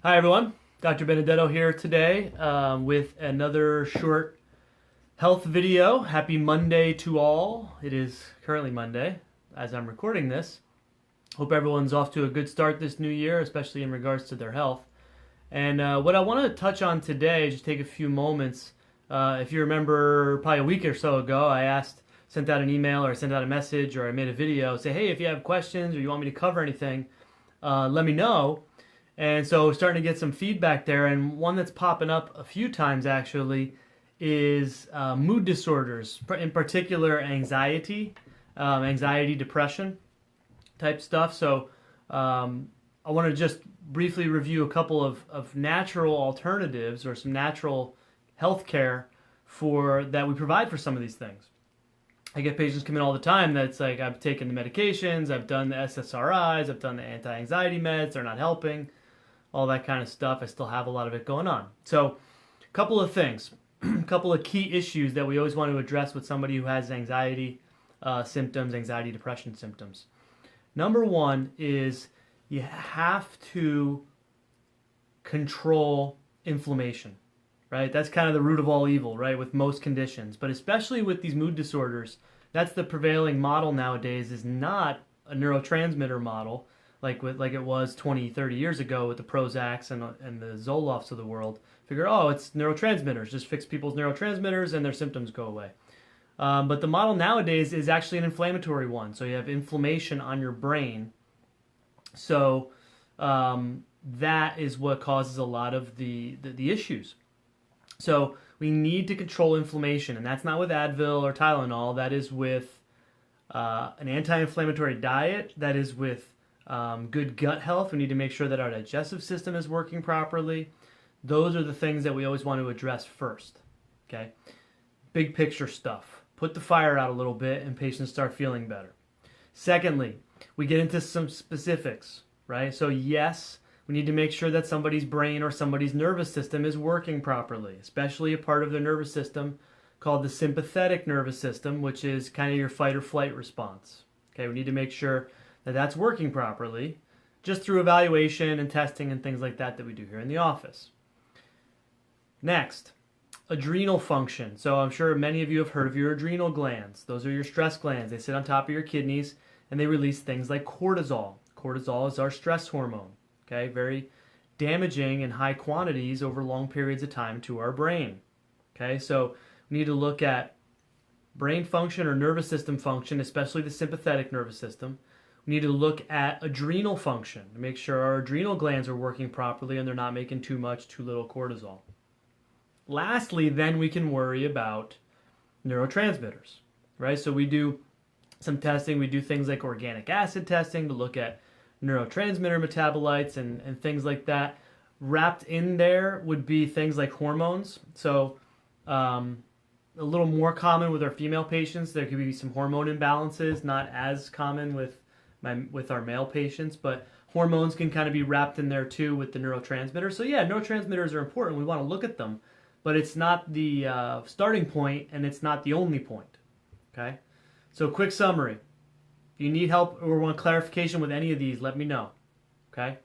Hi everyone, Dr. Benedetto here today with another short health video. Happy Monday to all. It is currently Monday as I'm recording this. Hope everyone's off to a good start this new year, especially in regards to their health. And what I want to touch on today, just take a few moments. If you remember probably a week or so ago, sent out an email or I sent out a message or I made a video, say, hey, if you have questions or you want me to cover anything, let me know. And so starting to get some feedback there, and one that's popping up a few times actually is mood disorders, in particular anxiety, depression type stuff. So I want to just briefly review a couple of natural alternatives or some natural health care that we provide for some of these things. I get patients come in all the time that's like, I've taken the medications, I've done the SSRIs, I've done the anti-anxiety meds, they're not helping, all that kind of stuff. I still have a lot of it going on. So a couple of things, a couple of key issues that we always want to address with somebody who has anxiety symptoms, anxiety depression symptoms. Number one is you have to control inflammation, right? That's kind of the root of all evil, right, with most conditions. But especially with these mood disorders, that's the prevailing model nowadays, is not a neurotransmitter model like it was 20, 30 years ago with the Prozacs and the Zolofts of the world. Figure, oh, it's neurotransmitters. Just fix people's neurotransmitters and their symptoms go away. But the model nowadays is actually an inflammatory one. So you have inflammation on your brain. So that is what causes a lot of the issues. So we need to control inflammation, and that's not with Advil or Tylenol. That is with an anti-inflammatory diet. That is with good gut health. We need to make sure that our digestive system is working properly. Those are the things that we always want to address first. Okay, big picture stuff. Put the fire out a little bit and patients start feeling better. Secondly, we get into some specifics, right? So yes, we need to make sure that somebody's brain or somebody's nervous system is working properly, especially a part of their nervous system called the sympathetic nervous system, which is kind of your fight or flight response. Okay, we need to make sure that that's working properly just through evaluation and testing and things like that we do here in the office. Next, adrenal function. So I'm sure many of you have heard of your adrenal glands. Those are your stress glands. They sit on top of your kidneys and they release things like cortisol. Cortisol is our stress hormone. Okay, very damaging in high quantities over long periods of time to our brain. Okay, so we need to look at brain function or nervous system function, especially the sympathetic nervous system. We need to look at adrenal function to make sure our adrenal glands are working properly and they're not making too much, too little cortisol. Lastly, then we can worry about neurotransmitters, right? So we do some testing. We do things like organic acid testing to look at neurotransmitter metabolites and things like that. Wrapped in there would be things like hormones. So a little more common with our female patients. There could be some hormone imbalances, not as common with our male patients, but hormones can kind of be wrapped in there too with the neurotransmitters. So yeah, neurotransmitters are important. We want to look at them, but it's not the starting point and it's not the only point. Okay, so quick summary. If you need help or want clarification with any of these, let me know. Okay,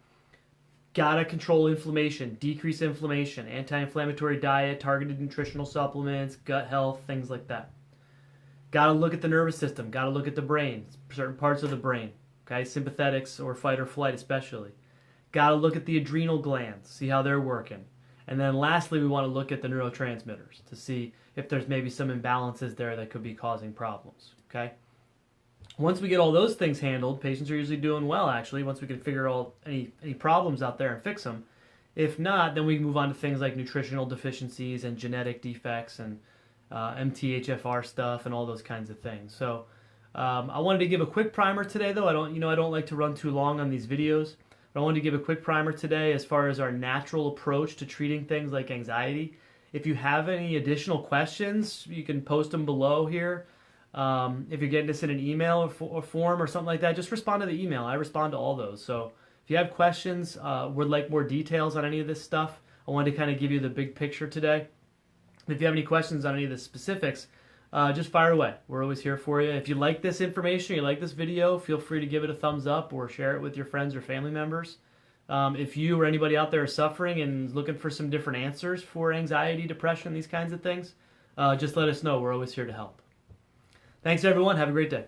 gotta control inflammation, decrease inflammation, anti-inflammatory diet, targeted nutritional supplements, gut health, things like that. Gotta look at the nervous system, gotta look at the brain, certain parts of the brain. Okay, sympathetics or fight or flight especially. Got to look at the adrenal glands, see how they're working. And then lastly, we want to look at the neurotransmitters to see if there's maybe some imbalances there that could be causing problems. Okay. Once we get all those things handled, patients are usually doing well actually, once we can figure out any problems out there and fix them. If not, then we move on to things like nutritional deficiencies and genetic defects and MTHFR stuff and all those kinds of things. So I wanted to give a quick primer today, though. I don't like to run too long on these videos, but I wanted to give a quick primer today as far as our natural approach to treating things like anxiety. If you have any additional questions, you can post them below here. If you're getting this in an email or form or something like that, just respond to the email. I respond to all those. So if you have questions, would like more details on any of this stuff, I wanted to kind of give you the big picture today. If you have any questions on any of the specifics, just fire away. We're always here for you. If you like this information, you like this video, feel free to give it a thumbs up or share it with your friends or family members. If you or anybody out there are suffering and looking for some different answers for anxiety, depression, these kinds of things, just let us know. We're always here to help. Thanks, everyone. Have a great day.